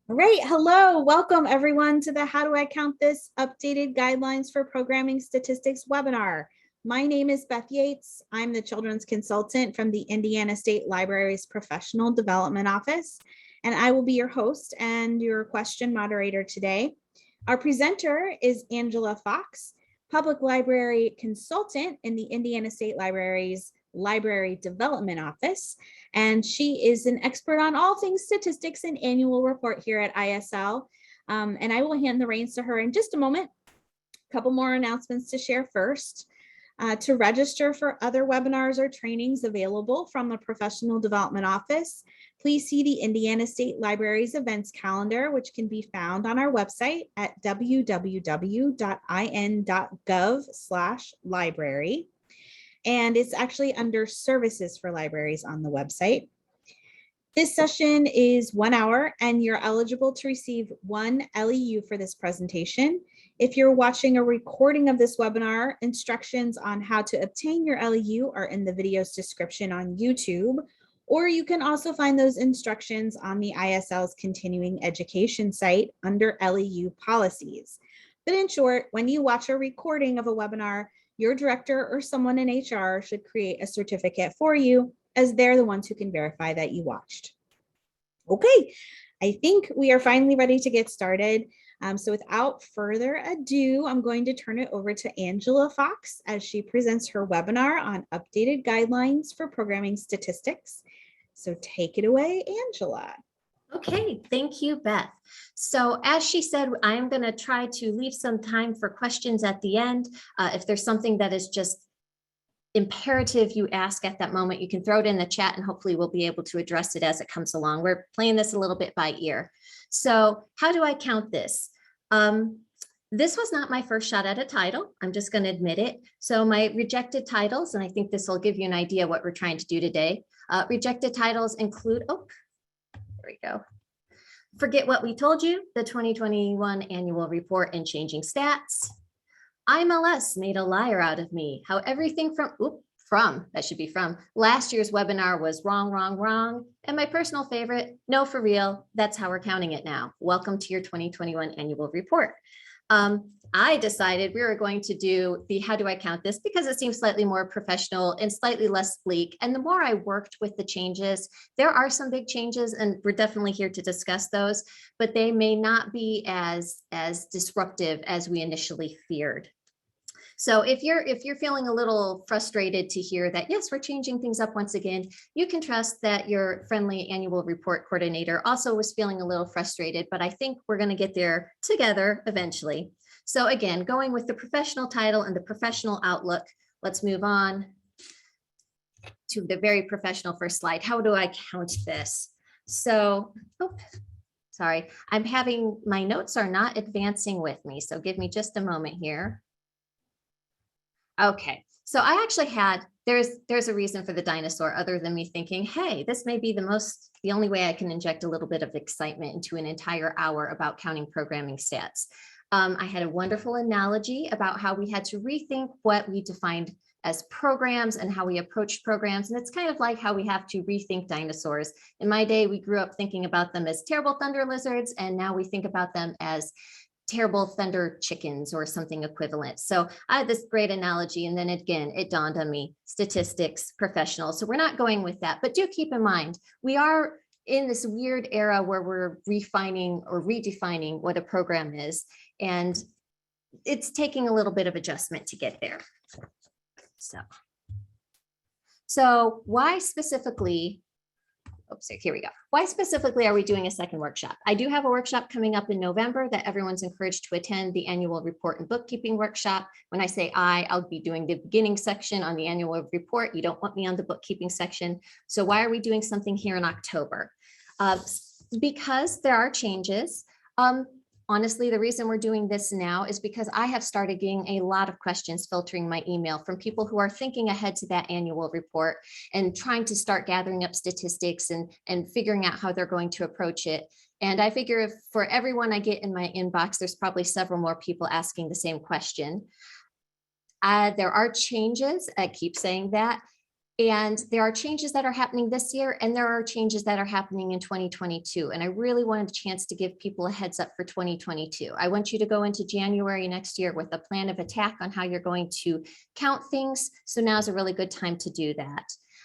All right, hello, welcome everyone to the How Do I Count This Updated Guidelines for Programming Statistics webinar. My name is Beth Yates. I'm the Children's Consultant from the Indiana State Library's Professional Development Office, and I will be your host and your question moderator today. Our presenter is Angela Fox, Public Library Consultant in the Indiana State Library's Library Development Office, and she is an expert on all things statistics and annual report here at ISL. And I will hand the reins to her in just a moment. A couple more announcements to share first. To register for other webinars or trainings available from the Professional Development Office, please see the Indiana State Library's events calendar, which can be found on our website at www.in.gov/library. And it's actually under services for libraries on the website. This session is 1 hour and you're eligible to receive 1 LEU for this presentation. If you're watching a recording of this webinar, instructions on how to obtain your LEU are in the video's description on YouTube, or you can also find those instructions on the ISL's continuing education site under LEU policies. But in short, when you watch a recording of a webinar, your director or someone in HR should create a certificate for you, as they're the ones who can verify that you watched. Okay, I think we are finally ready to get started. So without further ado, I'm going to turn it over to Angela Fox as she presents her webinar on updated guidelines for programming statistics. So take it away, Angela. Okay, thank you, Beth. So as she said, I'm going to try to leave some time for questions at the end. If there's something that is just imperative you ask at that moment, you can throw it in the chat and hopefully we'll be able to address it as it comes along. We're playing this a little bit by ear. So how do I count this? This was not my first shot at a title. I'm just going to admit it. So my rejected titles, and I think this will give you an idea what we're trying to do today. Rejected titles include, there we go. Forget What We Told You, the 2021 Annual Report and Changing Stats. IMLS Made a Liar Out of Me. How everything from last year's webinar was wrong. And my personal favorite, No For Real, that's how we're counting it now. Welcome to your 2021 Annual Report. I decided we were going to do the How Do I Count This because it seems slightly more professional and slightly less bleak. And the more I worked with the changes, there are some big changes and we're definitely here to discuss those, but they may not be as disruptive as we initially feared. So if you're feeling a little frustrated to hear that, yes, we're changing things up once again, you can trust that your friendly annual report coordinator also was feeling a little frustrated, but I think we're going to get there together eventually. So again, going with the professional title and the professional outlook, let's move on to the very professional first slide. How do I count this? So, sorry, my notes are not advancing with me. So give me just a moment here. Okay, so I actually had, there's a reason for the dinosaur other than me thinking, hey, this may be the only way I can inject a little bit of excitement into an entire hour about counting programming stats. I had a wonderful analogy about how we had to rethink what we defined as programs and how we approached programs. And it's kind of like how we have to rethink dinosaurs. In my day, we grew up thinking about them as terrible thunder lizards, and now we think about them as terrible thunder chickens or something equivalent. So I had this great analogy, and then again, it dawned on me, statistics, professional. So we're not going with that, but do keep in mind, we are in this weird era where we're refining or redefining what a program is, and it's taking a little bit of adjustment to get there. So why specifically, here we go. Why specifically are we doing a second workshop? I do have a workshop coming up in November that everyone's encouraged to attend, the annual report and bookkeeping workshop. When I say I'll be doing the beginning section on the annual report. You don't want me on the bookkeeping section. So why are we doing something here in October? Because there are changes. Honestly, the reason we're doing this now is because I have started getting a lot of questions filtering my email from people who are thinking ahead to that annual report and trying to start gathering up statistics and figuring out how they're going to approach it. And I figure if for everyone I get in my inbox, there's probably several more people asking the same question. There are changes, I keep saying that. And there are changes that are happening this year, and there are changes that are happening in 2022. And I really wanted a chance to give people a heads up for 2022. I want you to go into January next year with a plan of attack on how you're going to count things. So now's a really good time to do that.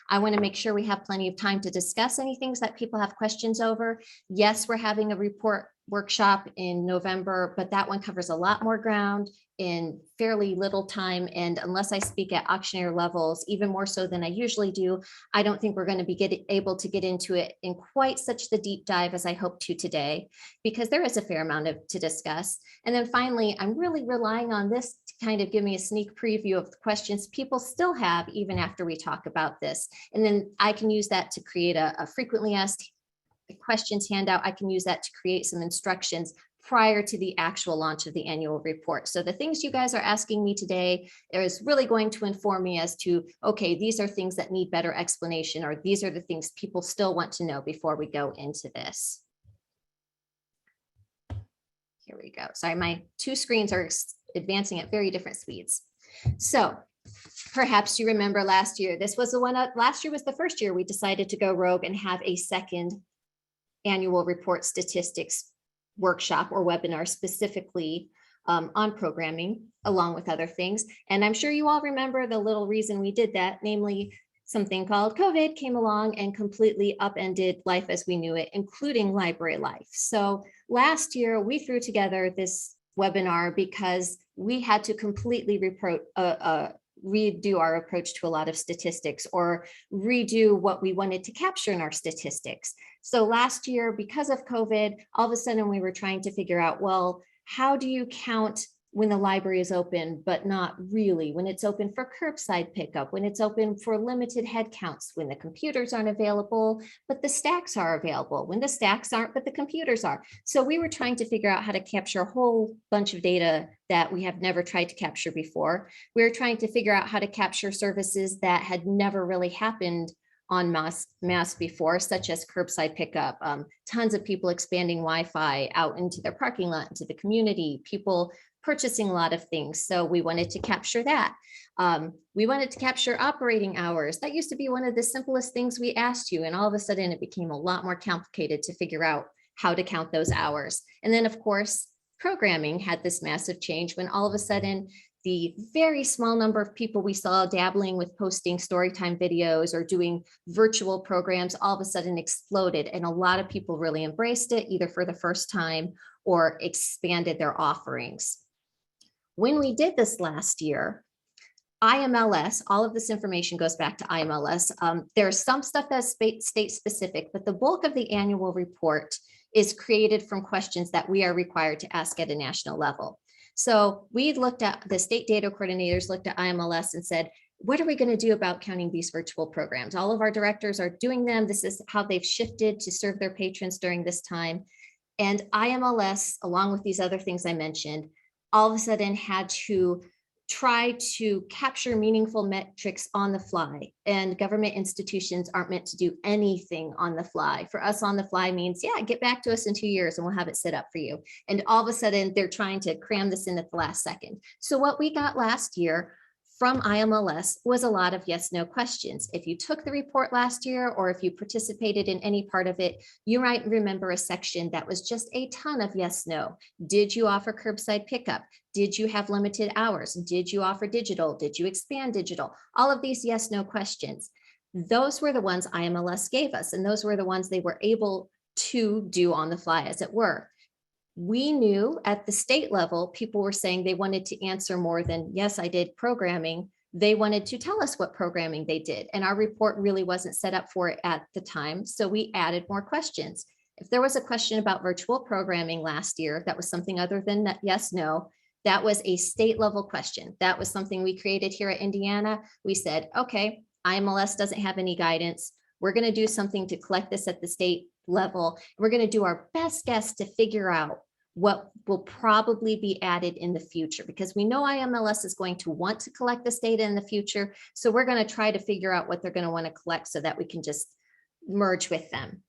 I want to make sure we have plenty of time to discuss any things that people have questions over. Yes, we're having a report workshop in November, but that one covers a lot more ground in fairly little time. And unless I speak at auctioneer levels, even more so than I usually do, I don't think we're going to be able to get into it in quite such the deep dive as I hope to today, because there is a fair amount to discuss. And then finally, I'm really relying on this to kind of give me a sneak preview of the questions people still have even after we talk about this. And then I can use that to create a frequently asked questions handout. I can use that to create some instructions prior to the actual launch of the annual report. So the things you guys are asking me today is really going to inform me as to, okay, these are things that need better explanation, or these are the things people still want to know before we go into this. Here we go. Sorry, my two screens are advancing at very different speeds. So perhaps you remember last year, this was the one, last year was the first year we decided to go rogue and have a second annual report statistics workshop or webinar specifically on programming, along with other things. And I'm sure you all remember the little reason we did that, namely something called COVID came along and completely upended life as we knew it, including library life. So last year we threw together this webinar because we had to completely redo our approach to a lot of statistics, or redo what we wanted to capture in our statistics. So last year, because of COVID, all of a sudden we were trying to figure out, well, how do you count when the library is open, but not really, when it's open for curbside pickup, when it's open for limited head counts, when the computers aren't available, but the stacks are available, when the stacks aren't, but the computers are. So we were trying to figure out how to capture a whole bunch of data that we have never tried to capture before. We were trying to figure out how to capture services that had never really happened on mass before, such as curbside pickup, tons of people expanding Wi-Fi out into their parking lot, into the community, people purchasing a lot of things. So we wanted to capture that. We wanted to capture operating hours. That used to be one of the simplest things we asked you. And all of a sudden it became a lot more complicated to figure out how to count those hours. And then of course, programming had this massive change when all of a sudden the very small number of people we saw dabbling with posting storytime videos or doing virtual programs all of a sudden exploded. And a lot of people really embraced it, either for the first time or expanded their offerings. When we did this last year, IMLS, all of this information goes back to IMLS. There's some stuff that's state specific, but the bulk of the annual report is created from questions that we are required to ask at a national level. So we looked at, the state data coordinators looked at IMLS and said, what are we going to do about counting these virtual programs? All of our directors are doing them. This is how they've shifted to serve their patrons during this time. And IMLS, along with these other things I mentioned, all of a sudden had to try to capture meaningful metrics on the fly. And government institutions aren't meant to do anything on the fly. For us, on the fly means, yeah, get back to us in 2 years and we'll have it set up for you. And all of a sudden they're trying to cram this in at the last second. So what we got last year from IMLS was a lot of yes, no questions. If you took the report last year, or if you participated in any part of it, you might remember a section that was just a ton of yes, no. Did you offer curbside pickup? Did you have limited hours? Did you offer digital? Did you expand digital? All of these yes, no questions. Those were the ones IMLS gave us, and those were the ones they were able to do on the fly, as it were. We knew at the state level, people were saying they wanted to answer more than, yes, I did programming. They wanted to tell us what programming they did. And our report really wasn't set up for it at the time. So we added more questions. If there was a question about virtual programming last year, that was something other than that, yes, no, that was a state level question. That was something we created here at Indiana. We said, okay, IMLS doesn't have any guidance. We're going to do something to collect this at the state level. We're going to do our best guess to figure out what will probably be added in the future, because we know IMLS is going to want to collect this data in the future. So we're going to try to figure out what they're going to want to collect so that we can just merge with them.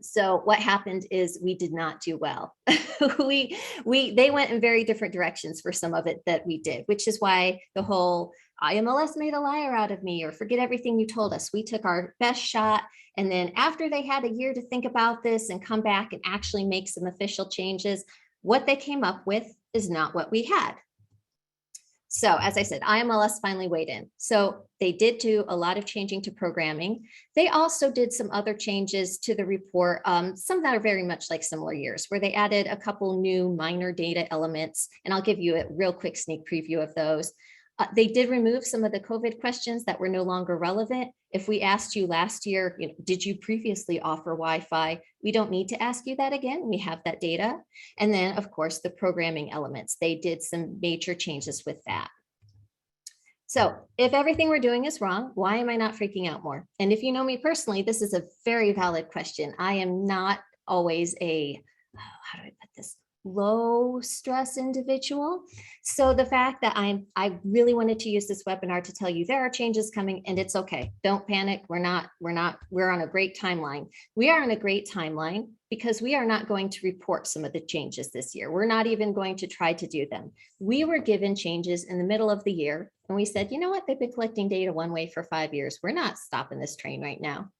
So what happened is we did not do well. They went in very different directions for some of it that we did, which is why the whole IMLS made a liar out of me, or forget everything you told us. We took our best shot. And then after they had a year to think about this and come back and actually make some official changes, what they came up with is not what we had. So as I said, IMLS finally weighed in. So they did do a lot of changing to programming. They also did some other changes to the report, some that are very much like similar years, where they added a couple new minor data elements. And I'll give you a real quick sneak preview of those. They did remove some of the COVID questions that were no longer relevant. If we asked you last year, did you previously offer Wi-Fi? We don't need to ask you that again. We have that data. And then, of course, the programming elements. They did some major changes with that. So if everything we're doing is wrong, why am I not freaking out more? And if you know me personally, this is a very valid question. I am not always a, how do I put this? Low stress individual. So the fact that I really wanted to use this webinar to tell you there are changes coming, and it's okay. Don't panic. We're on a great timeline. We are on a great timeline because we are not going to report some of the changes this year. We're not even going to try to do them. We were given changes in the middle of the year, and we said, you know what? They've been collecting data one way for 5 years. We're not stopping this train right now.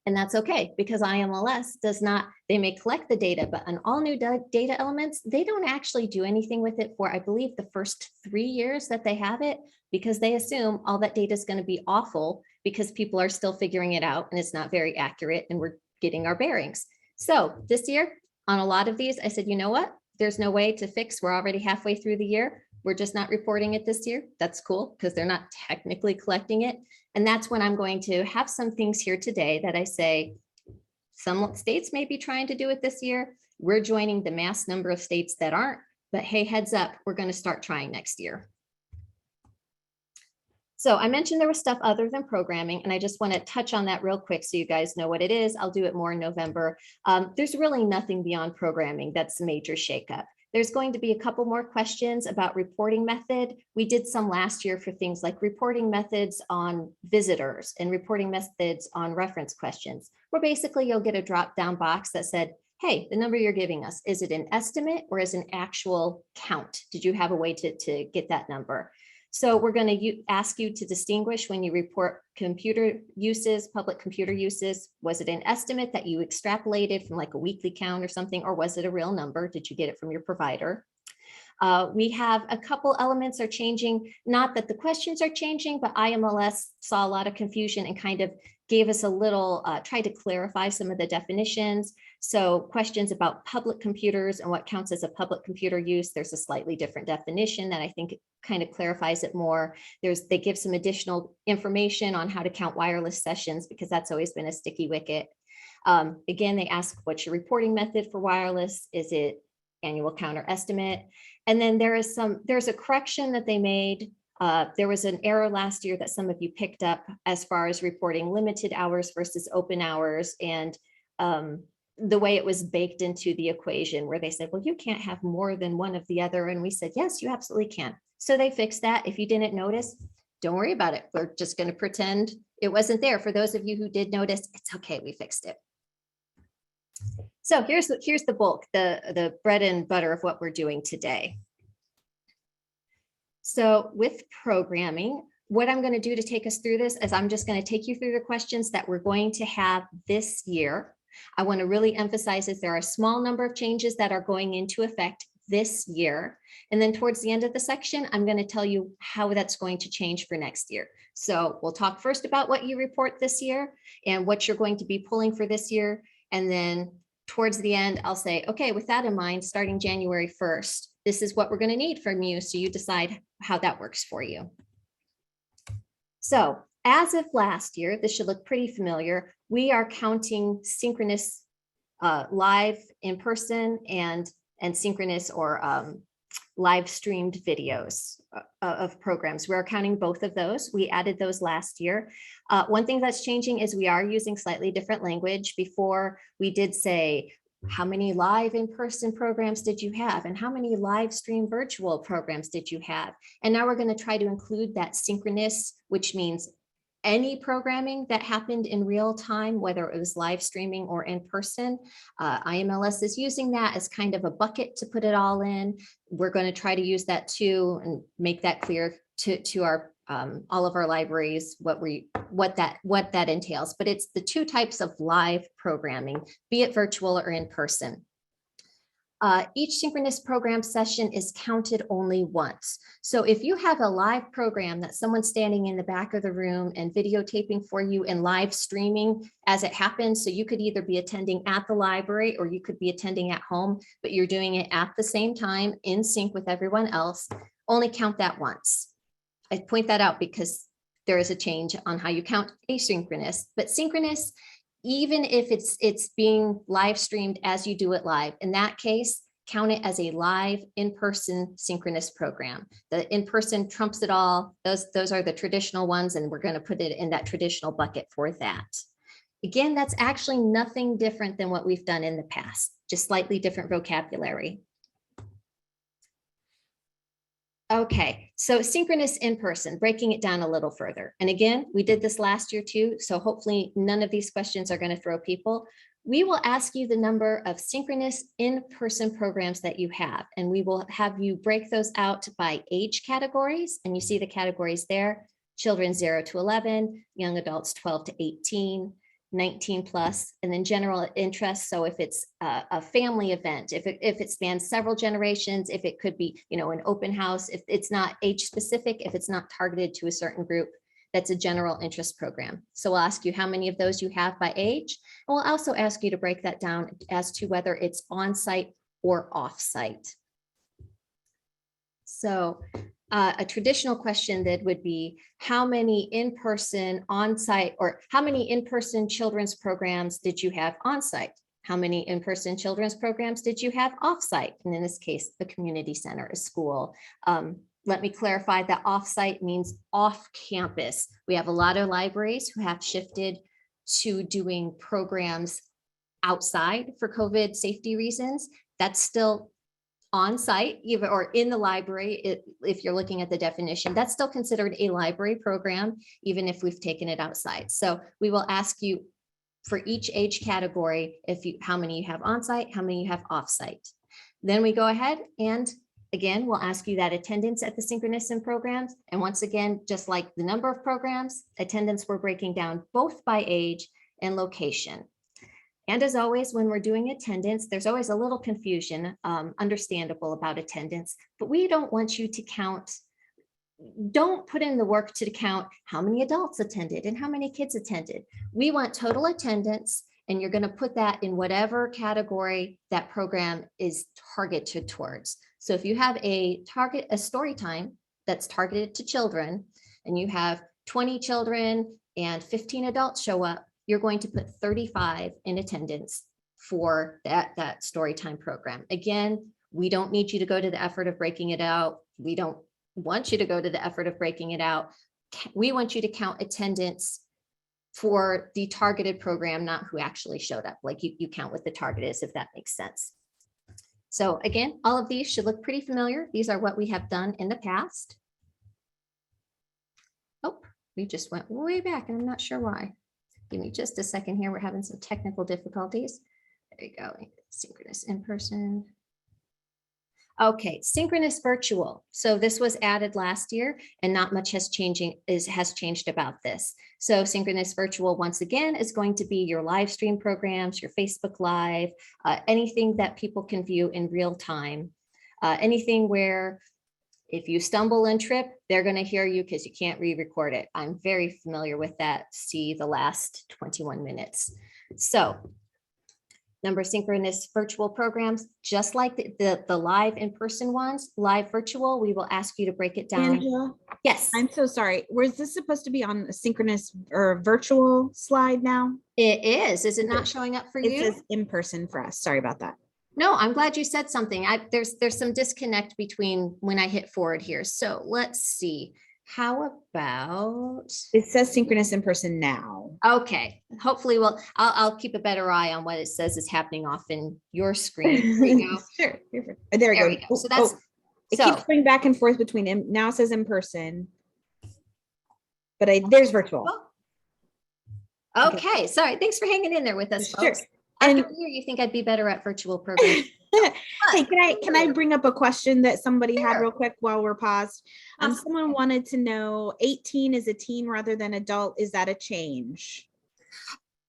And that's okay, because IMLS does not, they may collect the data, but on all new data elements, they don't actually do anything with it for, I believe, the first 3 years that they have it, because they assume all that data is going to be awful because people are still figuring it out and it's not very accurate and we're getting our bearings. So this year, on a lot of these, I said, you know what? There's no way to fix. We're already halfway through the year. We're just not reporting it this year. That's cool because they're not technically collecting it. And that's when I'm going to have some things here today that I say, some states may be trying to do it this year. We're joining the mass number of states that aren't, but hey, heads up, we're going to start trying next year. So I mentioned there was stuff other than programming, and I just want to touch on that real quick so you guys know what it is. I'll do it more in November. There's really nothing beyond programming that's a major shakeup. There's going to be a couple more questions about reporting method. We did some last year for things like reporting methods on visitors and reporting methods on reference questions, where basically you'll get a drop-down box that said, hey, the number you're giving us, is it an estimate or is it an actual count? Did you have a way to get that number? So we're going to ask you to distinguish when you report computer uses, public computer uses. Was it an estimate that you extrapolated from like a weekly count or something, or was it a real number? Did you get it from your provider? We have a couple elements are changing, not that the questions are changing, but IMLS saw a lot of confusion and kind of gave us a little, tried to clarify some of the definitions. So questions about public computers and what counts as a public computer use, there's a slightly different definition that I think kind of clarifies it more. They give some additional information on how to count wireless sessions, because that's always been a sticky wicket. Again, they ask, what's your reporting method for wireless? Is it annual count or estimate? And then there's a correction that they made. There was an error last year that some of you picked up as far as reporting limited hours versus open hours, and the way it was baked into the equation, where they said, well, you can't have more than one of the other. And we said, yes, you absolutely can. So they fixed that. If you didn't notice, don't worry about it. We're just going to pretend it wasn't there. For those of you who did notice, it's okay. We fixed it. So here's the bulk, the bread and butter of what we're doing today. So with programming, what I'm going to do to take us through this is I'm just going to take you through the questions that we're going to have this year. I want to really emphasize that there are a small number of changes that are going into effect this year. And then towards the end of the section, I'm going to tell you how that's going to change for next year. So we'll talk first about what you report this year and what you're going to be pulling for this year. And then towards the end, I'll say, okay, with that in mind, starting January 1st, this is what we're going to need from you. So you decide how that works for you. So as of last year, this should look pretty familiar. We are counting synchronous live in person and synchronous or live streamed videos of programs. We're counting both of those. We added those last year. One thing that's changing is we are using slightly different language. Before we did say, how many live in-person programs did you have? And how many live stream virtual programs did you have? And now we're going to try to include that synchronous, which means any programming that happened in real time, whether it was live streaming or in person. IMLS is using that as kind of a bucket to put it all in. We're going to try to use that too and make that clear to our all of our libraries, what that entails, but it's the two types of live programming, be it virtual or in person. Each synchronous program session is counted only once. So if you have a live program that someone's standing in the back of the room and videotaping for you and live streaming as it happens, so you could either be attending at the library or you could be attending at home, but you're doing it at the same time in sync with everyone else, only count that once. I point that out because there is a change on how you count asynchronous, but synchronous, even if it's being live streamed as you do it live, in that case, count it as a live in-person synchronous program. The in-person trumps it all. Those are the traditional ones, and we're going to put it in that traditional bucket for that. Again, that's actually nothing different than what we've done in the past, just slightly different vocabulary. Okay, so synchronous in person, breaking it down a little further. And again, we did this last year too, so hopefully none of these questions are going to throw people. We will ask you the number of synchronous in-person programs that you have, and we will have you break those out by age categories. And you see the categories there: children 0 to 11, young adults 12 to 18, 19 plus, and then general interest. So if it's a family event, if it spans several generations, if it could be, an open house, if it's not age specific, if it's not targeted to a certain group, that's a general interest program. So we'll ask you how many of those you have by age. And we'll also ask you to break that down as to whether it's on-site or off-site. So a traditional question that would be, how many in-person on-site, or how many in-person children's programs did you have on-site? How many in-person children's programs did you have off-site? And in this case, the community center, a school. Let me clarify that off-site means off campus. We have a lot of libraries who have shifted to doing programs outside for COVID safety reasons. That's still on site, even or in the library. If you're looking at the definition, that's still considered a library program, even if we've taken it outside. So we will ask you for each age category, how many you have on site, how many you have off site. Then we go ahead and again, we'll ask you that attendance at the synchronous in programs. And once again, just like the number of programs, attendance we're breaking down both by age and location. And as always, when we're doing attendance, there's always a little confusion, understandable about attendance, but we don't want you to count. Don't put in the work to count how many adults attended and how many kids attended. We want total attendance, and you're going to put that in whatever category that program is targeted towards. So if you have a story time that's targeted to children, and you have 20 children and 15 adults show up, you're going to put 35 in attendance for that story time program. Again, we don't need you to go to the effort of breaking it out. We don't want you to go to the effort of breaking it out. We want you to count attendance for the targeted program, not who actually showed up. Like you count what the target is, if that makes sense. So again, all of these should look pretty familiar. These are what we have done in the past. Oh, we just went way back and I'm not sure why. Give me just a second here. We're having some technical difficulties. There you go. Synchronous in person. Okay, synchronous virtual. So this was added last year and not much has changed about this. So synchronous virtual, once again, is going to be your live stream programs, your Facebook Live, anything that people can view in real time, anything where if you stumble and trip, they're going to hear you because you can't re-record it. I'm very familiar with that. See the last 21 minutes. So number of synchronous virtual programs, just like the live in-person ones, live virtual, we will ask you to break it down. Angela, yes. I'm so sorry. Was this supposed to be on a synchronous or virtual slide now? It is. Is it not showing up for you? It says in person for us. Sorry about that. No, I'm glad you said something. There's some disconnect between when I hit forward here. So let's see. How about? It says synchronous in person now. Okay. Hopefully, I'll keep a better eye on what it says is happening off in your screen. There you go. Sure. There we go. So that's it keeps going back and forth between him. Now it says in person, but there's virtual. Okay. Sorry. Thanks for hanging in there with us, folks. Sure. After a year, you think I'd be better at virtual programs? Hey, can I bring up a question that somebody had Sure. real quick while we're paused? Someone wanted to know 18 is a teen rather than adult. Is that a change?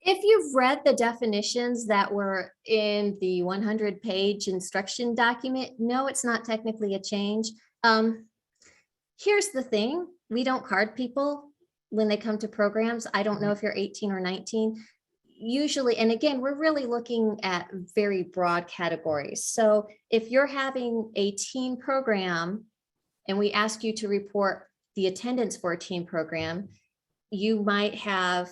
If you've read the definitions that were in the 100-page instruction document, no, it's not technically a change. Here's the thing, we don't card people when they come to programs. I don't know if you're 18 or 19. Usually, and again, we're really looking at very broad categories. So if you're having a teen program and we ask you to report the attendance for a teen program, you might have,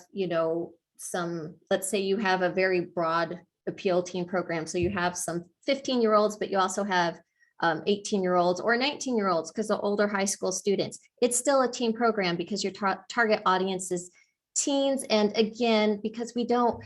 some, let's say you have a very broad appeal teen program. So you have some 15-year-olds, but you also have 18-year-olds or 19-year-olds because the older high school students. It's still a teen program because your target audience is teens. And again, because we don't,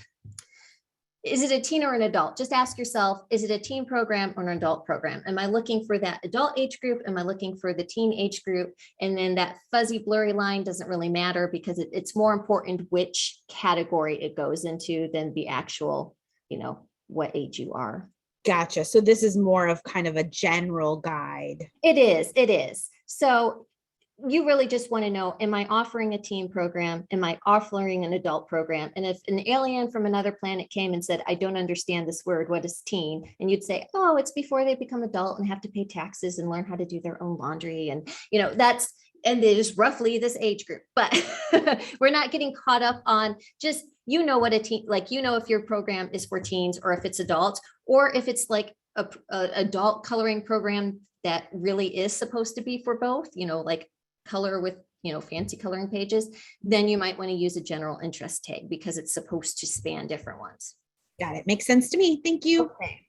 is it a teen or an adult? Just ask yourself, is it a teen program or an adult program? Am I looking for that adult age group? Am I looking for the teen age group? And then that fuzzy blurry line doesn't really matter because it's more important which category it goes into than the actual, what age you are. Gotcha. So this is more of kind of a general guide. It is. So you really just want to know, am I offering a teen program? Am I offering an adult program? And if an alien from another planet came and said, I don't understand this word, what is teen? And you'd say, oh, it's before they become adult and have to pay taxes and learn how to do their own laundry. And, and it is roughly this age group, but we're not getting caught up on just, what a teen, like, if your program is for teens or if it's adults, or if it's like a adult coloring program that really is supposed to be for both, like color with, fancy coloring pages, then you might want to use a general interest tag because it's supposed to span different ones. Got it. Makes sense to me. Thank you. Okay.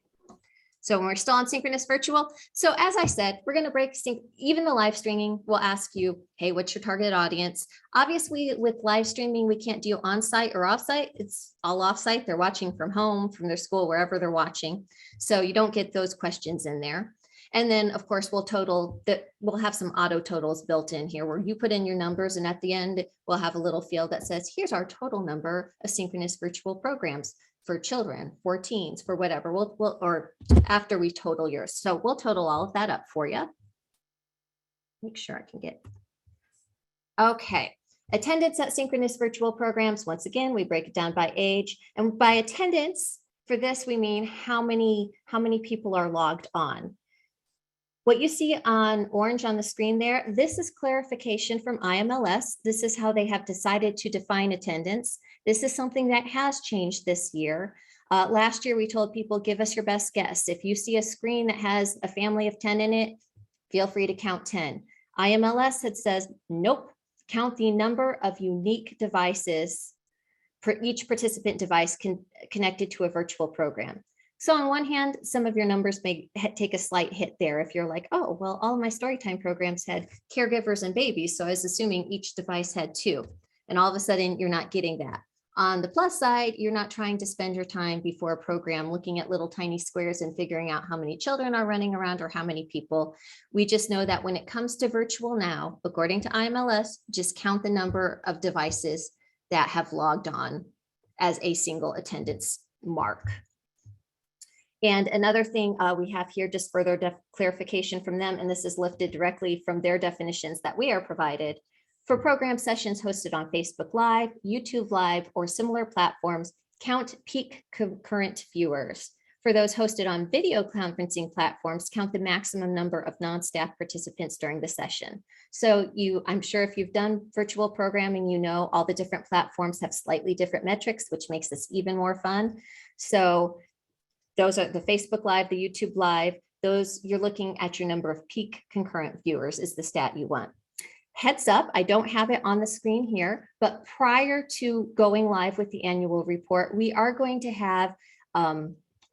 So when we're still on synchronous virtual. So as I said, we're going to break even the live streaming. We'll ask you, hey, what's your target audience? Obviously, with live streaming, we can't do on-site or off-site. It's all off-site. They're watching from home, from their school, wherever they're watching. So you don't get those questions in there. And then, of course, we'll have some auto totals built in here where you put in your numbers. And at the end, we'll have a little field that says, here's our total number of synchronous virtual programs for children, for teens, for whatever. Or after we total yours. So we'll total all of that up for you. Make sure I can get. Okay. Attendance at synchronous virtual programs. Once again, we break it down by age, and by attendance for this, we mean how many people are logged on. What you see on orange on the screen there, this is clarification from IMLS. This is how they have decided to define attendance. This is something that has changed this year. Last year, we told people, give us your best guess. If you see a screen that has a family of 10 in it, feel free to count 10. IMLS says, nope, count the number of unique devices for each participant device connected to a virtual program. So on one hand, some of your numbers may take a slight hit there. If you're like, oh, well, all of my Storytime programs had caregivers and babies. So I was assuming each device had 2. And all of a sudden, you're not getting that. On the plus side, you're not trying to spend your time before a program looking at little tiny squares and figuring out how many children are running around or how many people. We just know that when it comes to virtual now, according to IMLS, just count the number of devices that have logged on as a single attendance mark. And another thing we have here, just further clarification from them, and this is lifted directly from their definitions that we are provided. For program sessions hosted on Facebook Live, YouTube Live, or similar platforms, count peak concurrent viewers. For those hosted on video conferencing platforms, count the maximum number of non-staff participants during the session. So I'm sure if you've done virtual programming, all the different platforms have slightly different metrics, which makes this even more fun. So those are the Facebook Live, the YouTube Live, those you're looking at your number of peak concurrent viewers is the stat you want. Heads up, I don't have it on the screen here, but prior to going live with the annual report, we are going to have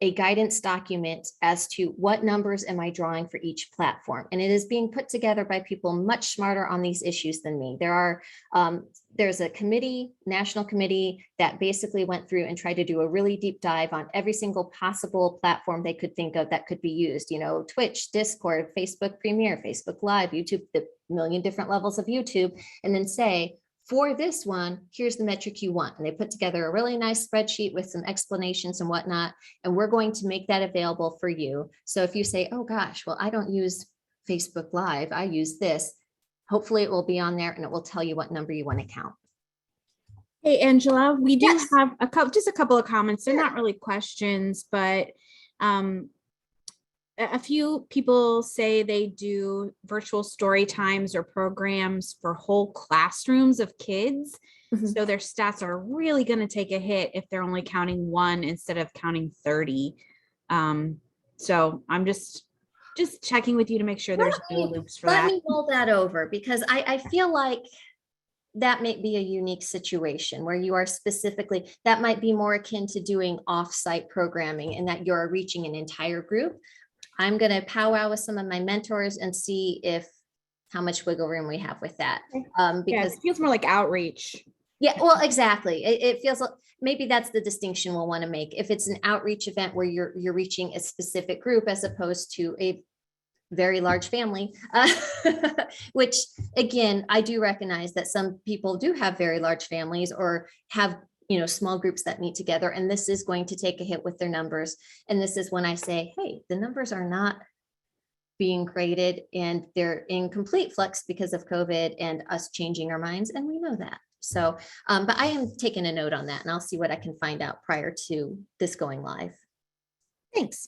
a guidance document as to what numbers am I drawing for each platform. And it is being put together by people much smarter on these issues than me. There's a committee, national committee, that basically went through and tried to do a really deep dive on every single possible platform they could think of that could be used, Twitch, Discord, Facebook Premiere, Facebook Live, YouTube, the million different levels of YouTube, and then say, for this one, here's the metric you want. And they put together a really nice spreadsheet with some explanations and whatnot. And we're going to make that available for you. So if you say, oh gosh, well, I don't use Facebook Live, I use this, hopefully it will be on there and it will tell you what number you want to count. Hey, Angela, we do Yes. have just a couple of comments. They're Sure. not really questions, but a few people say they do virtual story times or programs for whole classrooms of kids. Mhm. So their stats are really going to take a hit if they're only counting one instead of counting 30. So I'm just checking with you to make sure there's no loops for Let that. me roll that over because I feel like that may be a unique situation where you are specifically, that might be more akin to doing off-site programming and that you're reaching an entire group. I'm going to powwow with some of my mentors and see if how much wiggle room we have with that. Yeah, Because it feels more like outreach. yeah, well, exactly. It feels like maybe that's the distinction we'll want to make. If it's an outreach event where you're reaching a specific group as opposed to a very large family, which again, I do recognize that some people do have very large families or have, you know, small groups that meet together, and this is going to take a hit with their numbers. And this is when I say, hey, the numbers are not being graded and they're in complete flux because of COVID and us changing our minds. And we know that. So, but I am taking a note on that and I'll see what I can find out prior to this going live. Thanks.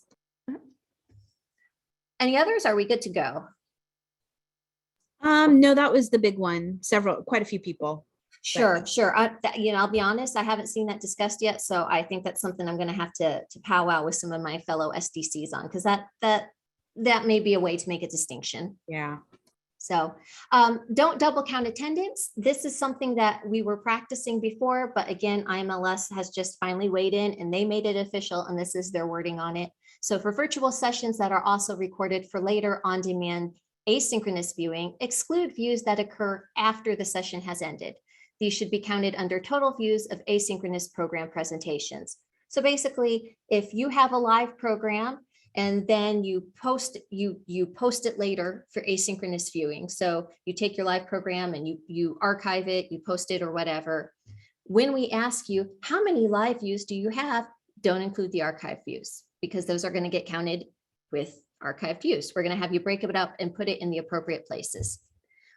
Any others? Are we good to go? No, that was the big one. Quite a few people. Sure. You know, I'll be honest, I haven't seen that discussed yet. So I think that's something I'm going to have to powwow with some of my fellow SDCs on, because that may be a way to make a distinction. Yeah. So don't double count attendance. This is something that we were practicing before, but again, IMLS has just finally weighed in and they made it official, and this is their wording on it. So for virtual sessions that are also recorded for later on-demand asynchronous viewing, exclude views that occur after the session has ended. These should be counted under total views of asynchronous program presentations. So basically, if you have a live program and then you post it later for asynchronous viewing. So you take your live program and you archive it, you post it or whatever. When we ask you, how many live views do you have? Don't include the archive views because those are going to get counted with archive views. We're going to have you break it up and put it in the appropriate places.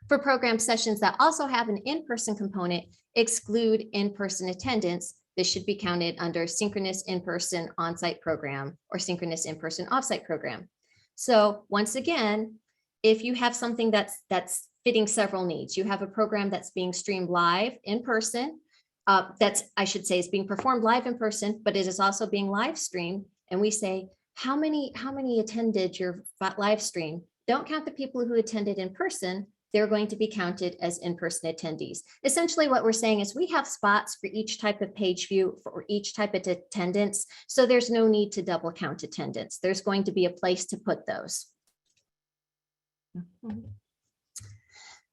For program sessions that also have an in-person component, exclude in-person attendance. This should be counted under synchronous in-person on-site program or synchronous in-person off-site program. So once again, if you have something that's fitting several needs, you have a program that's being streamed live in person, I should say is being performed live in person, but it is also being live streamed. And we say, how many attended your live stream? Don't count the people who attended in person. They're going to be counted as in-person attendees. Essentially what we're saying is we have spots for each type of page view for each type of attendance. So there's no need to double count attendance. There's going to be a place to put those.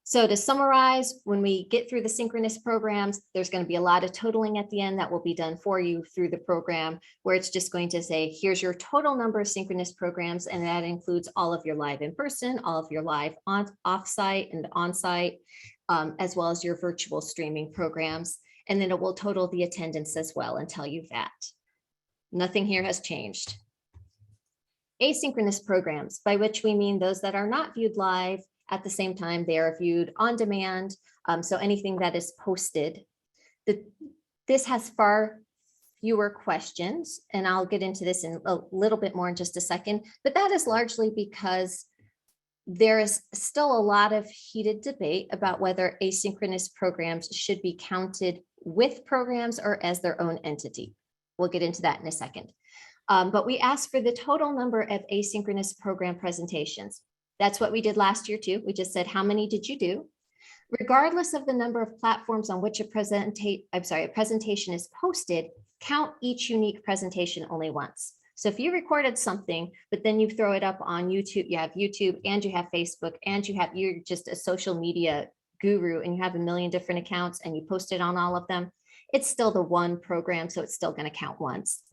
So to summarize, when we get through the synchronous programs, there's going to be a lot of totaling at the end that will be done for you through the program, where it's just going to say, here's your total number of synchronous programs. And that includes all of your live in person, all of your live off-site and on-site, as well as your virtual streaming programs. And then it will total the attendance as well and tell you that. Nothing here has changed. Asynchronous programs, by which we mean those that are not viewed live. At the same time, they are viewed on demand. So anything that is posted, this has far fewer questions, and I'll get into this in a little bit more in just a second, but that is largely because there is still a lot of heated debate about whether asynchronous programs should be counted with programs or as their own entity. We'll get into that in a second. But we asked for the total number of asynchronous program presentations. That's what we did last year too. We just said, how many did you do? Regardless of the number of platforms on which a presentation is posted, count each unique presentation only once. So if you recorded something, but then you throw it up on YouTube, you have YouTube and you have Facebook and you're just a social media guru and you have a million different accounts and you post it on all of them, it's still the one program. So it's still going to count once.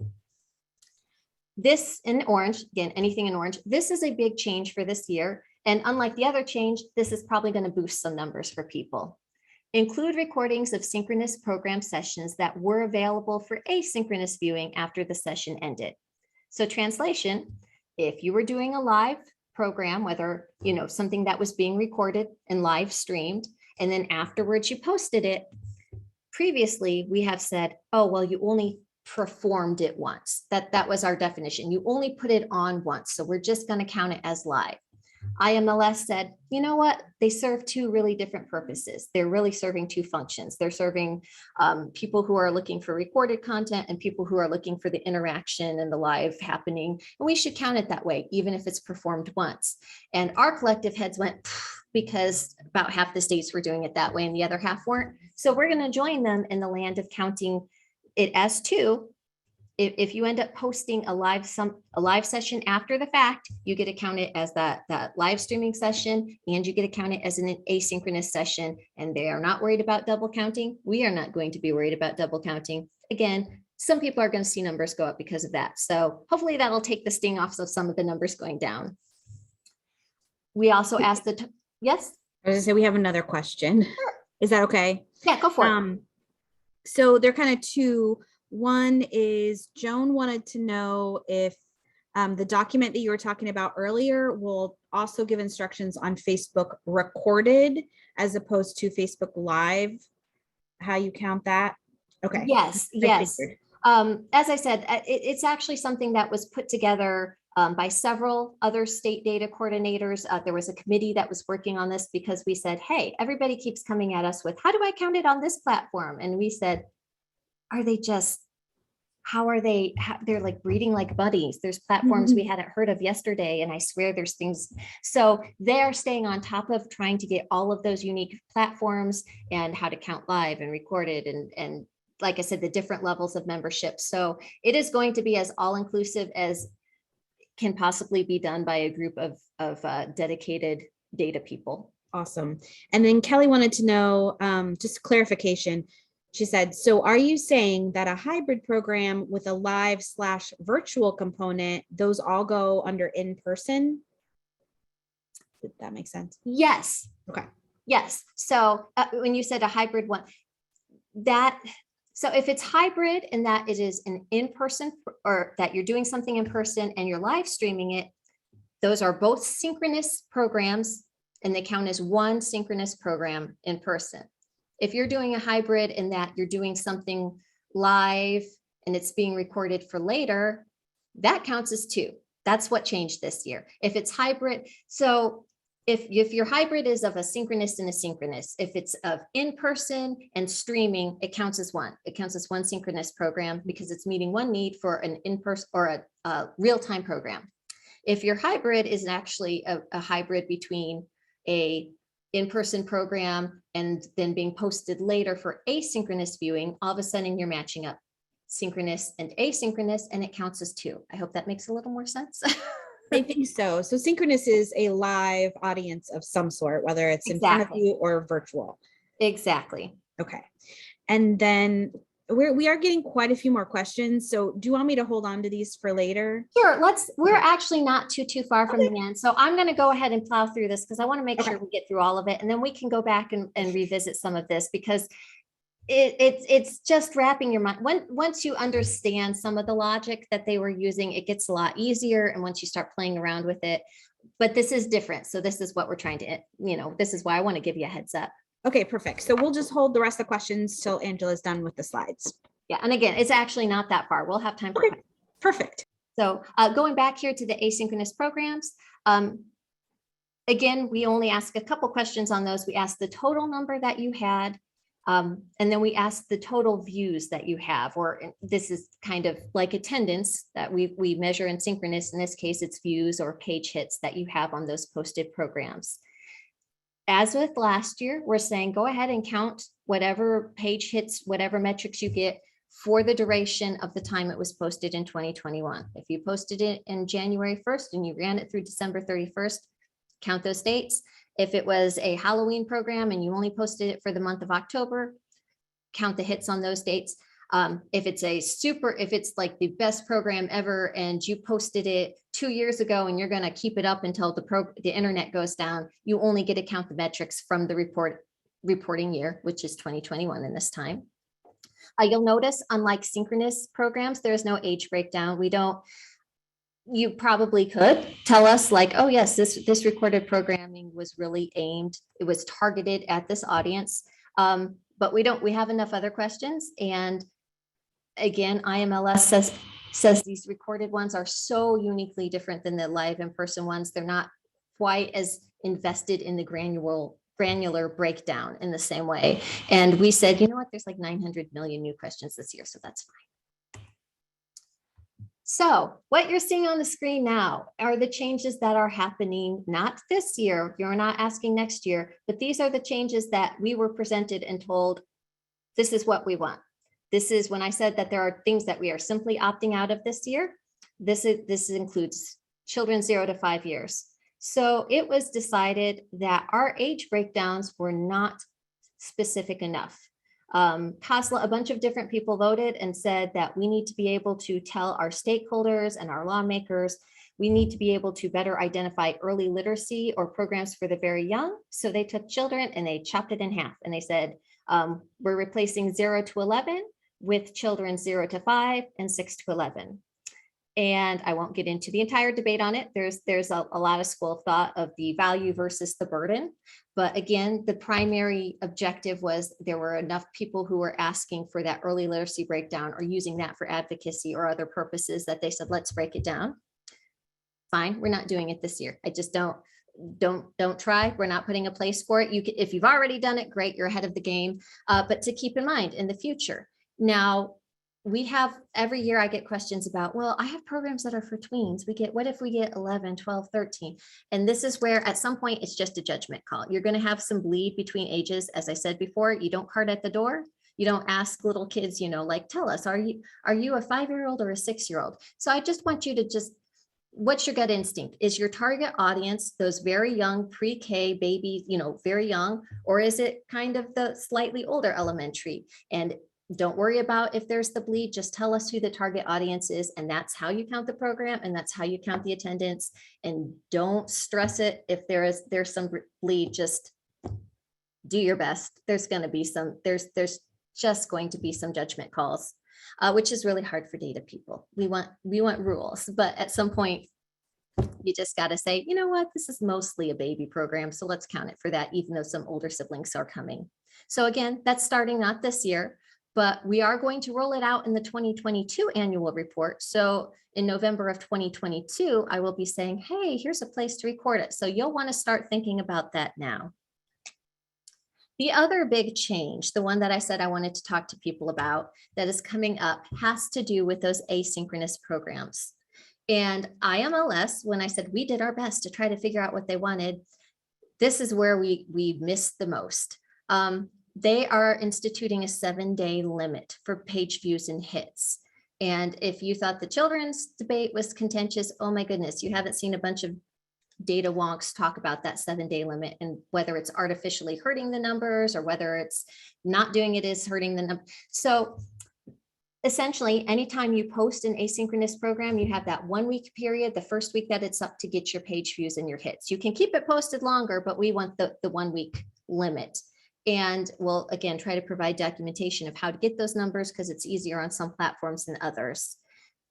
This in orange, again, anything in orange, this is a big change for this year. And unlike the other change, this is probably going to boost some numbers for people. Include recordings of synchronous program sessions that were available for asynchronous viewing after the session ended. So translation, if you were doing a live program, whether, something that was being recorded and live streamed, and then afterwards you posted it, previously we have said, oh, well, you only performed it once. That was our definition. You only put it on once. So we're just going to count it as live. IMLS said, you know what? They serve two really different purposes. They're really serving two functions. They're serving people who are looking for recorded content and people who are looking for the interaction and the live happening. And we should count it that way, even if it's performed once. And our collective heads went, because about half the states were doing it that way and the other half weren't. So we're going to join them in the land of counting it as two. If you end up posting a live session after the fact, you get to count it as that live streaming session, and you get to count it as an asynchronous session. And they are not worried about double counting. We are not going to be worried about double counting. Again, some people are going to see numbers go up because of that. So hopefully that'll take the sting off of some of the numbers going down. We also asked yes? I was gonna say, we have another question. Sure. Is that okay? Yeah, go for it. So they're kind of two. One is Joan wanted to know if the document that you were talking about earlier will also give instructions on Facebook recorded as opposed to Facebook Live, how you count that. Okay. Yes. As I said, it's actually something that was put together by several other state data coordinators. There was a committee that was working on this because we said, hey, everybody keeps coming at us with, how do I count it on this platform? And we said, they're like breeding like buddies. There's platforms we hadn't heard of yesterday. And I swear there's things. So they're staying on top of trying to get all of those unique platforms and how to count live and recorded and like I said, the different levels of membership. So it is going to be as all-inclusive as can possibly be done by a group of dedicated data people. Awesome. And then Kelly wanted to know, just clarification. She said, so are you saying that a hybrid program with a live/virtual component, those all go under in-person? Did that make sense? Yes. Okay. Yes. So when you said a hybrid one, so if it's hybrid and that it is an in-person or that you're doing something in person and you're live streaming it, those are both synchronous programs and they count as one synchronous program in person. If you're doing a hybrid in that you're doing something live and it's being recorded for later, that counts as two. That's what changed this year. If it's hybrid, so if your hybrid is of a synchronous and asynchronous, if it's of in-person and streaming, it counts as one. It counts as one synchronous program because it's meeting one need for an in-person or a real-time program. If your hybrid is actually a hybrid between a in-person program and then being posted later for asynchronous viewing, all of a sudden you're matching up synchronous and asynchronous and it counts as two. I hope that makes a little more sense. I think so. So synchronous is a live audience of some sort, whether it's in front of you or virtual. Exactly. Okay. And then we are getting quite a few more questions. So do you want me to hold on to these for later? Sure. We're actually not too far from the end. So I'm going to go ahead and plow through this because I want to make sure we get through all of it. And then we can go back and revisit some of this because it's just wrapping your mind. Once you understand some of the logic that they were using, it gets a lot easier. And once you start playing around with it, but this is different. So this is what we're trying to, this is why I want to give you a heads up. Okay, perfect. So we'll just hold the rest of the questions till Angela's done with the slides. Yeah. And again, it's actually not that far. We'll have time for questions. Perfect. So going back here to the asynchronous programs, again, we only ask a couple questions on those. We ask the total number that you had, and then we ask the total views that you have, or this is kind of like attendance that we measure in synchronous. In this case, it's views or page hits that you have on those posted programs. As with last year, we're saying go ahead and count whatever page hits, whatever metrics you get for the duration of the time it was posted in 2021. If you posted it in January 1st and you ran it through December 31st, count those dates. If it was a Halloween program and you only posted it for the month of October, count the hits on those dates. If it's like the best program ever and you posted it 2 years ago and you're going to keep it up until the internet goes down, you only get to count the metrics from the report reporting year, which is 2021 in this time. You'll notice, unlike synchronous programs, there's no age breakdown. You probably could tell us like, oh yes, this recorded programming was really aimed, it was targeted at this audience. But we have enough other questions. And again, IMLS says these recorded ones are so uniquely different than the live in-person ones. They're not quite as invested in the granular breakdown in the same way. And we said, you know what, there's like 900 million new questions this year, so that's fine. So what you're seeing on the screen now are the changes that are happening, not this year, you're not asking next year, but these are the changes that we were presented and told, this is what we want. This is when I said that there are things that we are simply opting out of this year. This includes children 0 to 5 years. So it was decided that our age breakdowns were not specific enough. CASLA, a bunch of different people voted and said that we need to be able to tell our stakeholders and our lawmakers, we need to be able to better identify early literacy or programs for the very young. So they took children and they chopped it in half and they said, we're replacing 0 to 11 with children 0 to 5 and 6 to 11. And I won't get into the entire debate on it. There's a lot of school of thought of the value versus the burden. But again, the primary objective was there were enough people who were asking for that early literacy breakdown or using that for advocacy or other purposes that they said, let's break it down. Fine, we're not doing it this year. I just don't try. We're not putting a place for it. You can, if you've already done it, great, you're ahead of the game. But to keep in mind in the future. Now, we have every year I get questions about, well, I have programs that are for tweens. What if we get 11, 12, 13? And this is where at some point it's just a judgment call. You're going to have some bleed between ages. As I said before, you don't cart at the door. You don't ask little kids, like, tell us, are you a 5-year-old or a 6-year-old? So I just want you to what's your gut instinct? Is your target audience those very young pre-K babies, very young, or is it kind of the slightly older elementary? And don't worry about if there's the bleed, just tell us who the target audience is. And that's how you count the program. And that's how you count the attendance. And don't stress it. If there's some bleed, just do your best. There's just going to be some judgment calls, which is really hard for data people. We want rules, but at some point you just got to say, you know what, this is mostly a baby program. So let's count it for that, even though some older siblings are coming. So again, that's starting not this year, but we are going to roll it out in the 2022 annual report. So in November of 2022, I will be saying, hey, here's a place to record it. So you'll want to start thinking about that now. The other big change, the one that I said I wanted to talk to people about that is coming up, has to do with those asynchronous programs. And IMLS, when I said we did our best to try to figure out what they wanted, this is where we missed the most. They are instituting a 7-day limit for page views and hits. And if you thought the children's debate was contentious, oh my goodness, you haven't seen a bunch of data wonks talk about that 7-day limit and whether it's artificially hurting the numbers or whether it's not doing it is hurting the number. So essentially, anytime you post an asynchronous program, you have that 1-week period, the first week that it's up to get your page views and your hits. You can keep it posted longer, but we want the 1-week limit. And we'll, again, try to provide documentation of how to get those numbers because it's easier on some platforms than others.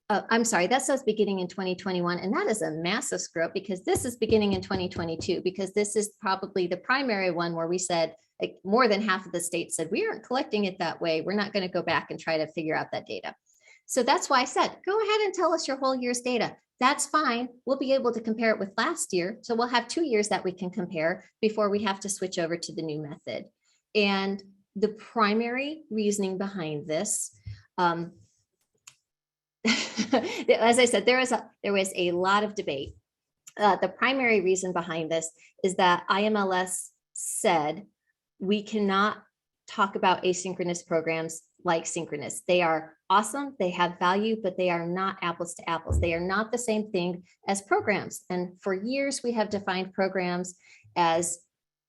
I'm sorry, that says beginning in 2021, and that is a massive screw up because this is beginning in 2022, because this is probably the primary one where we said, like, more than half of the states said, we aren't collecting it that way. We're not going to go back and try to figure out that data. So that's why I said, go ahead and tell us your whole year's data. That's fine. We'll be able to compare it with last year. So we'll have 2 years that we can compare before we have to switch over to the new method. And the primary reasoning behind this, as I said, there was a lot of debate. The primary reason behind this is that IMLS said we cannot talk about asynchronous programs like synchronous. They are awesome, they have value, but they are not apples to apples. They are not the same thing as programs. And for years, we have defined programs as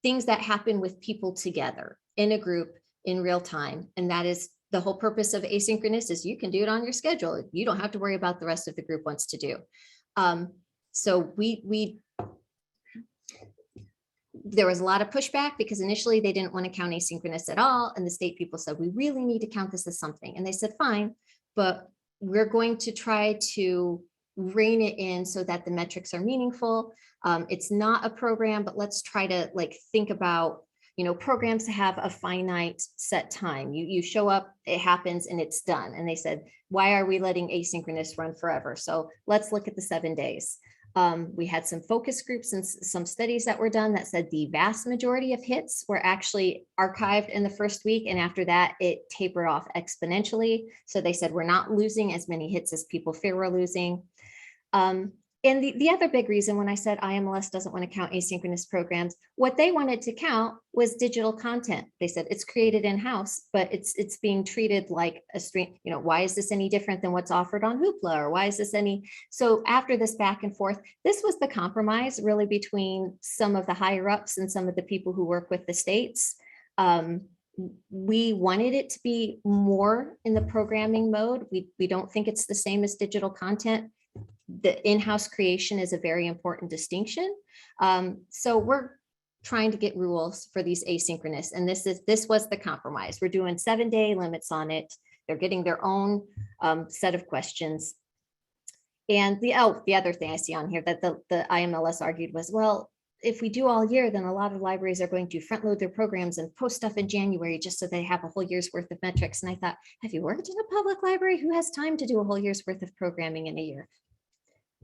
things that happen with people together in a group in real time. And that is the whole purpose of asynchronous, is you can do it on your schedule. You don't have to worry about the rest of the group wants to do. So we there was a lot of pushback because initially they didn't want to count asynchronous at all. And the state people said, we really need to count this as something. And they said, fine, but we're going to try to rein it in so that the metrics are meaningful. It's not a program, but let's try to like think about, you know, programs have a finite set time. You show up, it happens, and it's done. And they said, why are we letting asynchronous run forever? So let's look at the 7 days. We had some focus groups and some studies that were done that said the vast majority of hits were actually archived in the first week. And after that, it tapered off exponentially. So they said, we're not losing as many hits as people fear we're losing. And the other big reason when I said IMLS doesn't want to count asynchronous programs, what they wanted to count was digital content. They said it's created in-house, but it's being treated like a stream. You know, why is this any different than what's offered on Hoopla? Or why is this any? So after this back and forth, this was the compromise really between some of the higher ups and some of the people who work with the states. We wanted it to be more in the programming mode. We don't think it's the same as digital content. The in-house creation is a very important distinction. So we're trying to get rules for these asynchronous, and this was the compromise. We're doing 7-day limits on it. They're getting their own set of questions. And the other thing I see on here that the IMLS argued was, well, if we do all year, then a lot of libraries are going to front load their programs and post stuff in January just so they have a whole year's worth of metrics. And I thought, have you worked in a public library? Who has time to do a whole year's worth of programming in a year?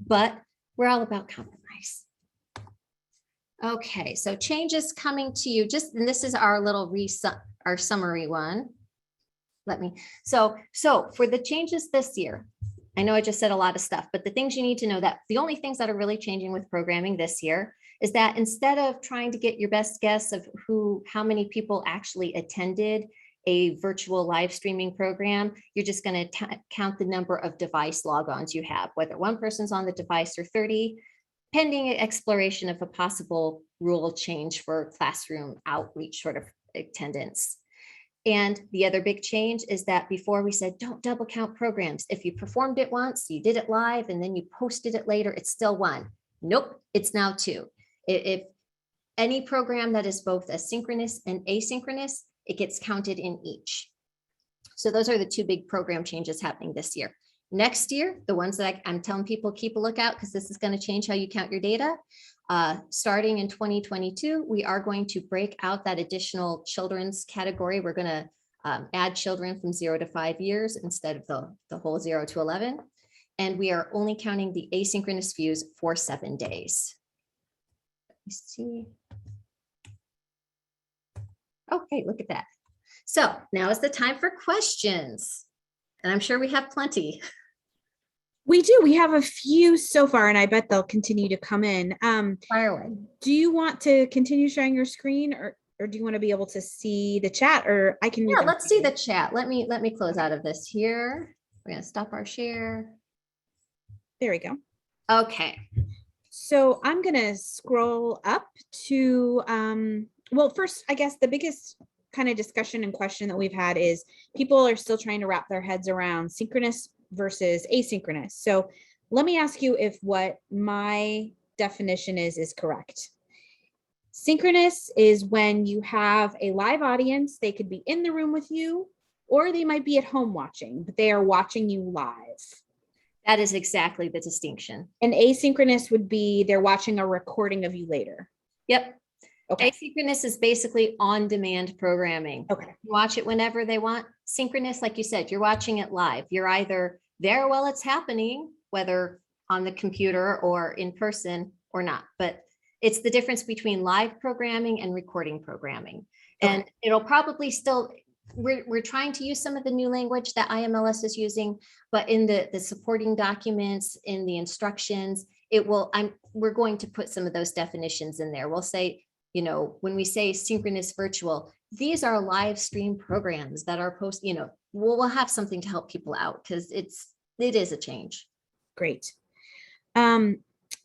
But we're all about compromise. Okay, so changes coming to you. And this is our little our summary one. So for the changes this year, I know I just said a lot of stuff, but the things you need to know, that the only things that are really changing with programming this year is that instead of trying to get your best guess of how many people actually attended a virtual live streaming program, you're just going to count the number of device logons you have, whether one person's on the device or 30, pending exploration of a possible rule change for classroom outreach sort of attendance. And the other big change is that before we said, don't double count programs. If you performed it once, you did it live, and then you posted it later, it's still 1. Nope, it's now 2. If any program that is both asynchronous and asynchronous, it gets counted in each. So those are the 2 big program changes happening this year. Next year, the ones that I'm telling people keep a lookout because this is going to change how you count your data. Starting in 2022, we are going to break out that additional children's category. We're going to add children from 0 to 5 years instead of the whole 0 to 11. And we are only counting the asynchronous views for 7 days. Let me see. Okay, look at that. So now is the time for questions. And I'm sure we have plenty. We do. We have a few so far, and I bet they'll continue to come in. Fire away. Do you want to continue sharing your screen, or do you want to be able to see the chat, or I can? Yeah, let's see the chat. Let me close out of this here. We're going to stop our share. There we go. Okay. So I'm going to scroll up to, well, first, I guess the biggest kind of discussion and question that we've had is people are still trying to wrap their heads around synchronous versus asynchronous. So let me ask you if what my definition is correct. Synchronous is when you have a live audience. They could be in the room with you, or they might be at home watching, but they are watching you live. That is exactly the distinction. And asynchronous would be they're watching a recording of you later. Yep. Okay. Asynchronous is basically on-demand programming. Okay. Watch it whenever they want. Synchronous, like you said, you're watching it live. You're either there while it's happening, whether on the computer or in person or not. But it's the difference between live programming and recording programming. Okay. And it'll probably still, we're trying to use some of the new language that IMLS is using, but in the supporting documents, in the instructions, we're going to put some of those definitions in there. We'll say, you know, when we say synchronous virtual, these are live stream programs that are we'll have something to help people out because it is a change. Great.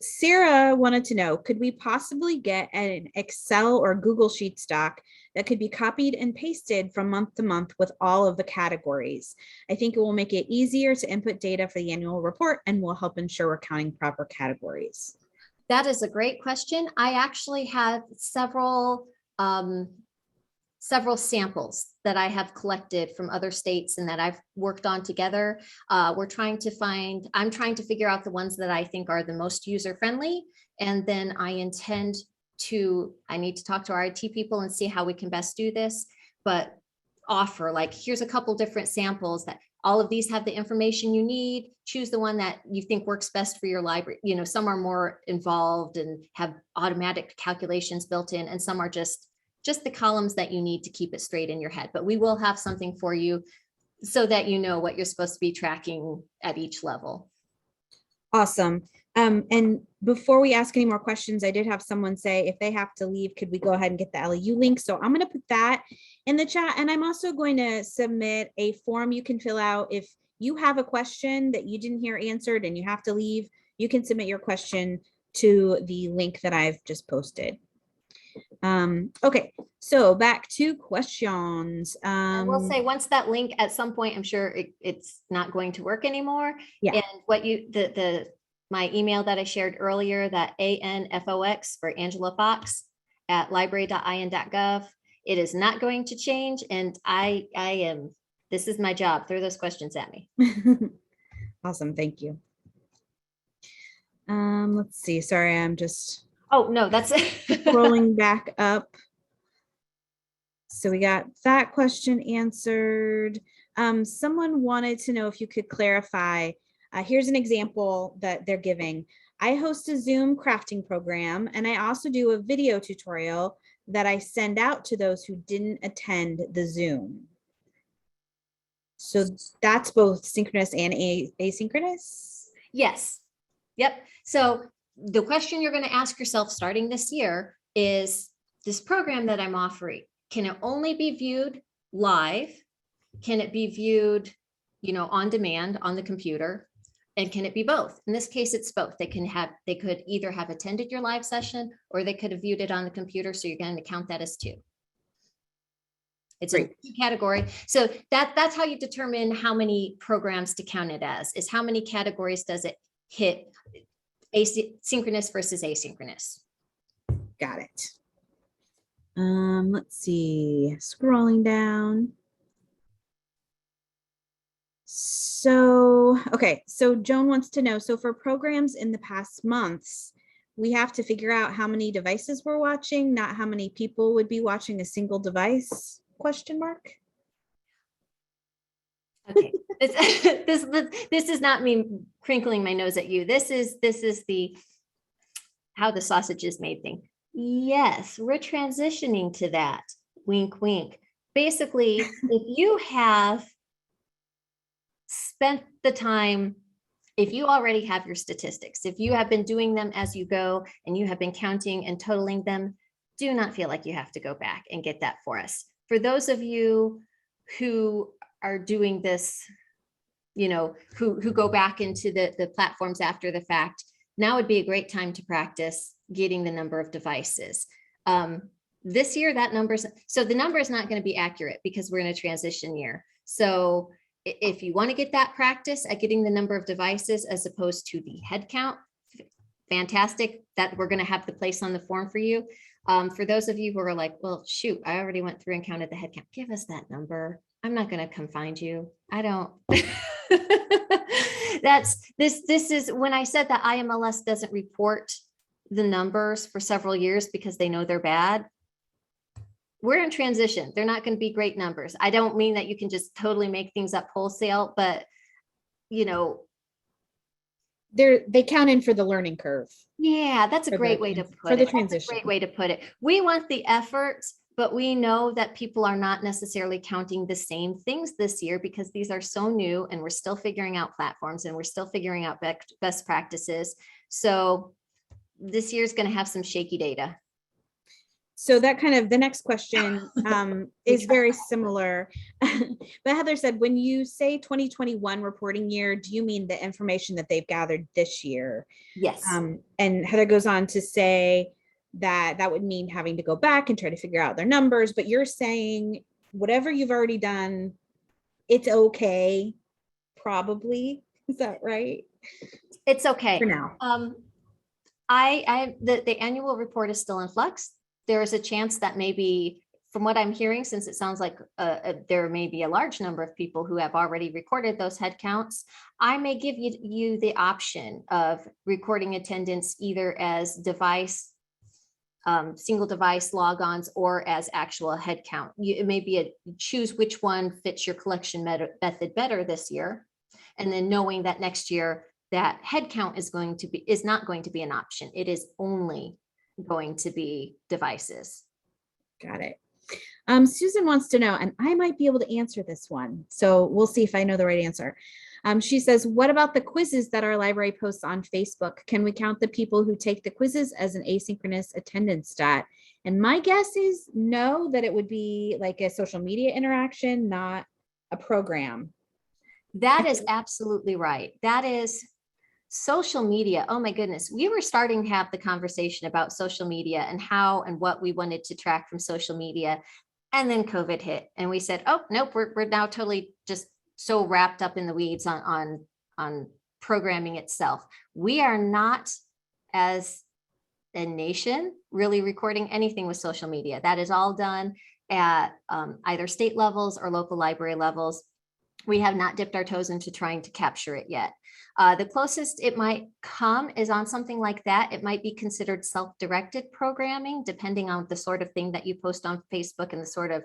Sarah wanted to know, could we possibly get an Excel or Google Sheets doc that could be copied and pasted from month to month with all of the categories? I think it will make it easier to input data for the annual report and will help ensure we're counting proper categories. That is a great question. I actually have several samples that I have collected from other states and that I've worked on together. I'm trying to figure out the ones that I think are the most user-friendly. And then I need to talk to our IT people and see how we can best do this, but offer like, here's a couple different samples that all of these have the information you need. Choose the one that you think works best for your library. You know, some are more involved and have automatic calculations built in, and some are just the columns that you need to keep it straight in your head. But we will have something for you so that you know what you're supposed to be tracking at each level. Awesome. And before we ask any more questions, I did have someone say if they have to leave, could we go ahead and get the LEU link? So I'm going to put that in the chat. And I'm also going to submit a form you can fill out. If you have a question that you didn't hear answered and you have to leave, you can submit your question to the link that I've just posted. Okay, so back to questions. I will say, once that link at some point, I'm sure it's not going to work anymore. Yeah. And what my email that I shared earlier, that ANFOX for Angela Fox at library.in.gov, it is not going to change. And this is my job. Throw those questions at me. Awesome, thank you. Let's see, sorry, I'm just Oh, no, that's scrolling back up. So we got that question answered. Someone wanted to know if you could clarify. Here's an example that they're giving. I host a Zoom crafting program, and I also do a video tutorial that I send out to those who didn't attend the Zoom. So that's both synchronous and asynchronous? Yes. Yep. So the question you're going to ask yourself starting this year is, this program that I'm offering, can it only be viewed live? Can it be viewed, on demand on the computer? And can it be both? In this case, it's both. They could either have attended your live session or they could have viewed it on the computer. So you're going to count that as two. It's a category. So that's how you determine how many programs to count it as, is how many categories does it hit, synchronous versus asynchronous. Got it. Let's see, scrolling down. So, okay, so Joan wants to know, so for programs in the past months, we have to figure out how many devices we're watching, not how many people would be watching a single device, question mark? Okay, this is not me crinkling my nose at you. This is the how the sausage is made thing. Yes, we're transitioning to that. Wink, wink. Basically, if you have spent the time, if you already have your statistics, if you have been doing them as you go and you have been counting and totaling them, do not feel like you have to go back and get that for us. For those of you who are doing this, who go back into the platforms after the fact, now would be a great time to practice getting the number of devices. This year, the number is not going to be accurate because we're in a transition year. So if you want to get that practice at getting the number of devices as opposed to the head count, fantastic, that we're going to have the place on the form for you. For those of you who are like, well, shoot, I already went through and counted the head count, give us that number. I'm not going to come find you. I don't. This is when I said that IMLS doesn't report the numbers for several years because they know they're bad. We're in transition. They're not going to be great numbers. I don't mean that you can just totally make things up wholesale, but they count in for the learning curve. Yeah, that's a great way to put it. That's a great way to put it. We want the efforts, but we know that people are not necessarily counting the same things this year because these are so new and we're still figuring out platforms and we're still figuring out best practices. So this year is going to have some shaky data. So that kind of the next question is very similar. But Heather said, when you say 2021 reporting year, do you mean the information that they've gathered this year? Yes. And Heather goes on to say that would mean having to go back and try to figure out their numbers. But you're saying whatever you've already done, it's okay, probably. Is that right? It's okay. For now. The annual report is still in flux. There is a chance that maybe, from what I'm hearing, since it sounds like there may be a large number of people who have already recorded those head counts, I may give you the option of recording attendance either as single device logons or as actual head count. It may be choose which one fits your collection method better this year. And then knowing that next year that head count is not going to be an option. It is only going to be devices. Got it. Susan wants to know, and I might be able to answer this one, so we'll see if I know the right answer. She says, what about the quizzes that our library posts on Facebook? Can we count the people who take the quizzes as an asynchronous attendance stat? And my guess is no, that it would be like a social media interaction, not a program. That is absolutely right. That is social media. Oh my goodness. We were starting to have the conversation about social media and how and what we wanted to track from social media. And then COVID hit and we said, oh, nope, we're now totally just so wrapped up in the weeds on programming itself. We are not, as a nation, really recording anything with social media. That is all done at either state levels or local library levels. We have not dipped our toes into trying to capture it yet. The closest it might come is on something like that. It might be considered self-directed programming, depending on the sort of thing that you post on Facebook and the sort of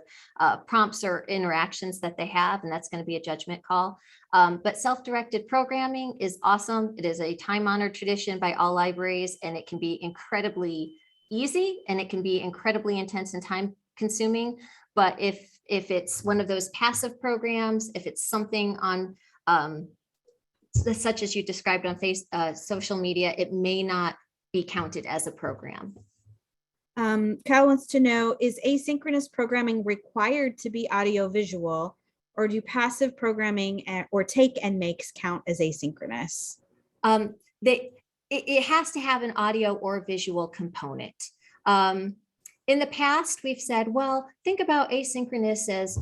prompts or interactions that they have. And that's going to be a judgment call. But self-directed programming is awesome. It is a time-honored tradition by all libraries, and it can be incredibly easy and it can be incredibly intense and time-consuming. But if it's one of those passive programs, if it's something on such as you described on social media, it may not be counted as a program. Kyle wants to know, is asynchronous programming required to be audio visual, or do passive programming or take and makes count as asynchronous? It has to have an audio or visual component. In the past, we've said, well, think about asynchronous as,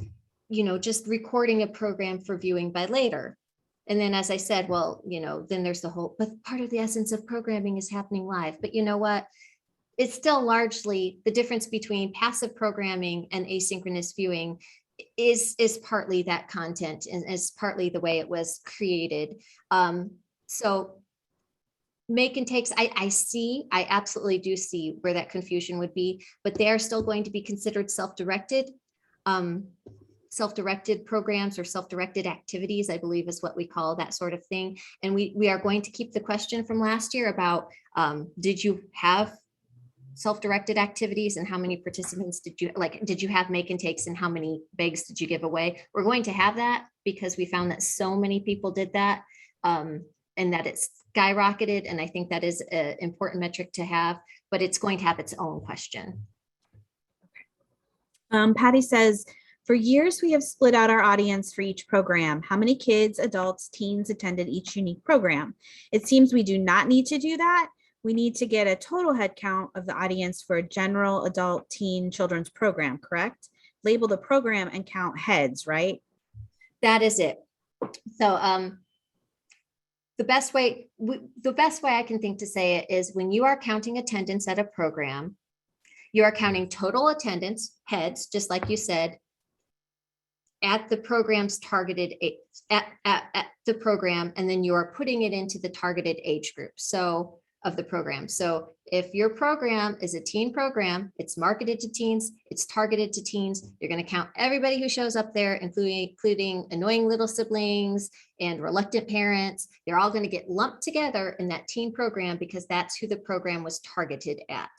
just recording a program for viewing by later. And then, as I said, well, then there's but part of the essence of programming is happening live. But you know what? It's still largely the difference between passive programming and asynchronous viewing is partly that content and is partly the way it was created. So make and takes, I absolutely do see where that confusion would be, but they are still going to be considered self-directed programs or self-directed activities, I believe is what we call that sort of thing. And we are going to keep the question from last year about, did you have self-directed activities and how many participants did you have make and takes and how many bags did you give away? We're going to have that because we found that so many people did that and that it's skyrocketed. And I think that is an important metric to have, but it's going to have its own question. Patty says, for years, we have split out our audience for each program. How many kids, adults, teens attended each unique program? It seems we do not need to do that. We need to get a total head count of the audience for a general adult, teen, children's program, correct? Label the program and count heads, right? That is it. So the best way I can think to say it is when you are counting attendance at a program, you are counting total attendance, heads, just like you said, at the program's targeted at the program, and then you are putting it into the targeted age group of the program. So if your program is a teen program, it's marketed to teens, it's targeted to teens, you're going to count everybody who shows up there, including annoying little siblings and reluctant parents. They're all going to get lumped together in that teen program because that's who the program was targeted at.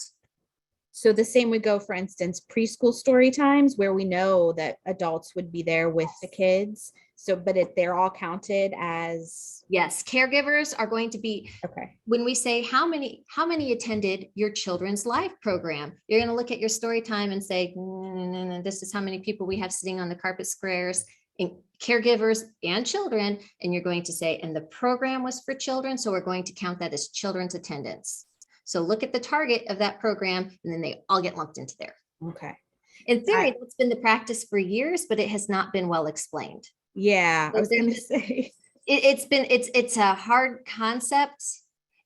So the same would go, for instance, preschool story times where we know that adults would be there with the kids. So, but they're all counted as. Yes, caregivers are going to be. Okay. When we say how many attended your children's live program, you're going to look at your story time and say, this is how many people we have sitting on the carpet squares, and caregivers and children. And you're going to say, and the program was for children. So we're going to count that as children's attendance. So look at the target of that program, and then they all get lumped into there. Okay. In theory, that's been the practice for years, but it has not been well explained. Yeah, So I was going to say. It's a hard concept,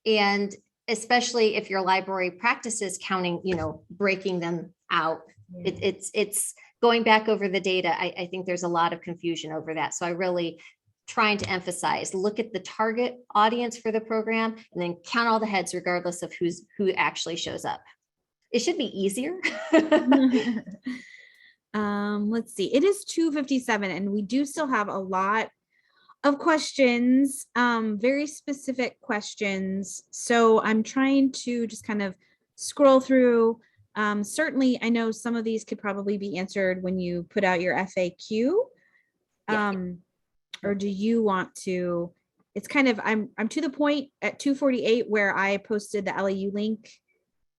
and especially if your library practices counting, breaking them out. It's going back over the data. I think there's a lot of confusion over that. So I really trying to emphasize, look at the target audience for the program and then count all the heads regardless of who actually shows up. It should be easier. Let's see. It is 2:57 and we do still have a lot of questions, very specific questions. So I'm trying to just kind of scroll through. Certainly, I know some of these could probably be answered when you put out your FAQ. Or do you want to? It's kind of I'm to the point at 2:48 where I posted the LAU link.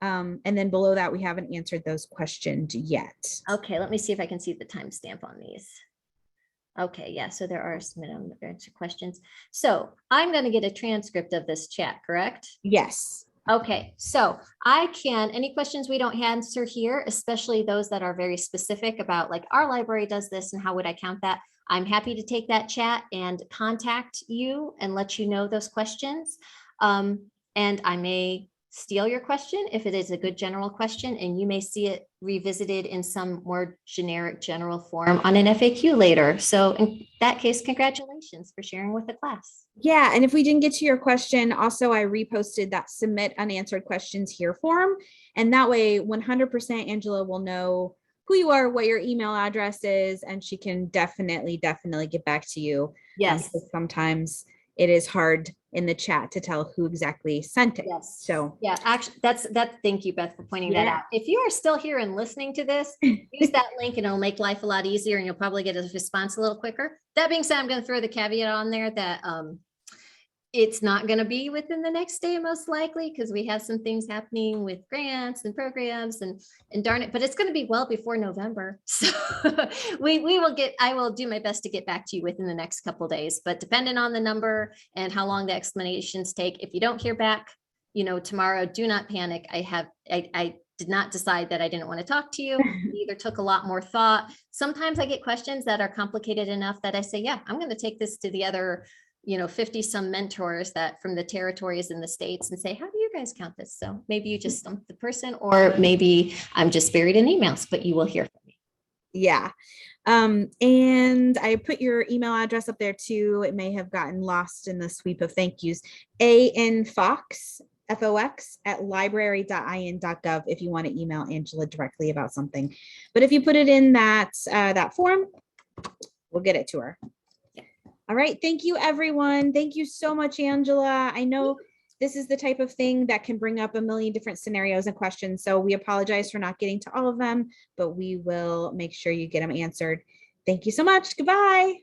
And then below that, we haven't answered those questions yet. Okay, let me see if I can see the timestamp on these. Okay, yeah, so there are some answer questions. So I'm going to get a transcript of this chat, correct? Yes. Okay, so any questions we don't answer here, especially those that are very specific about like our library does this and how would I count that? I'm happy to take that chat and contact you and let you know those questions. And I may steal your question if it is a good general question, and you may see it revisited in some more generic general form on an FAQ later. So in that case, congratulations for sharing with the class. Yeah, and if we didn't get to your question, also I reposted that submit unanswered questions here form. And that way 100% Angela will know who you are, what your email address is, and she can definitely get back to you. Yes. Sometimes it is hard in the chat to tell who exactly sent it. Yes. So yeah, actually thank you, Beth, for pointing that out. If you are still here and listening to this, use that link and it'll make life a lot easier and you'll probably get a response a little quicker. That being said, I'm going to throw the caveat on there that it's not going to be within the next day, most likely, because we have some things happening with grants and programs and darn it, but it's going to be well before November. So I will do my best to get back to you within the next couple of days, but depending on the number and how long the explanations take, if you don't hear back, tomorrow, do not panic. I did not decide that I didn't want to talk to you. Either took a lot more thought. Sometimes I get questions that are complicated enough that I say, yeah, I'm going to take this to the other 50 some mentors that from the territories in the States and say, how do you guys count this? So maybe you just stumped the person, or maybe I'm just buried in emails, but you will hear from me. Yeah. And I put your email address up there too. It may have gotten lost in the sweep of thank yous. ANFox, FOX at library.in.gov if you want to email Angela directly about something. But if you put it in that form, we'll get it to her. All right. Thank you, everyone. Thank you so much, Angela. I know this is the type of thing that can bring up a million different scenarios and questions. So we apologize for not getting to all of them, but we will make sure you get them answered. Thank you so much. Goodbye.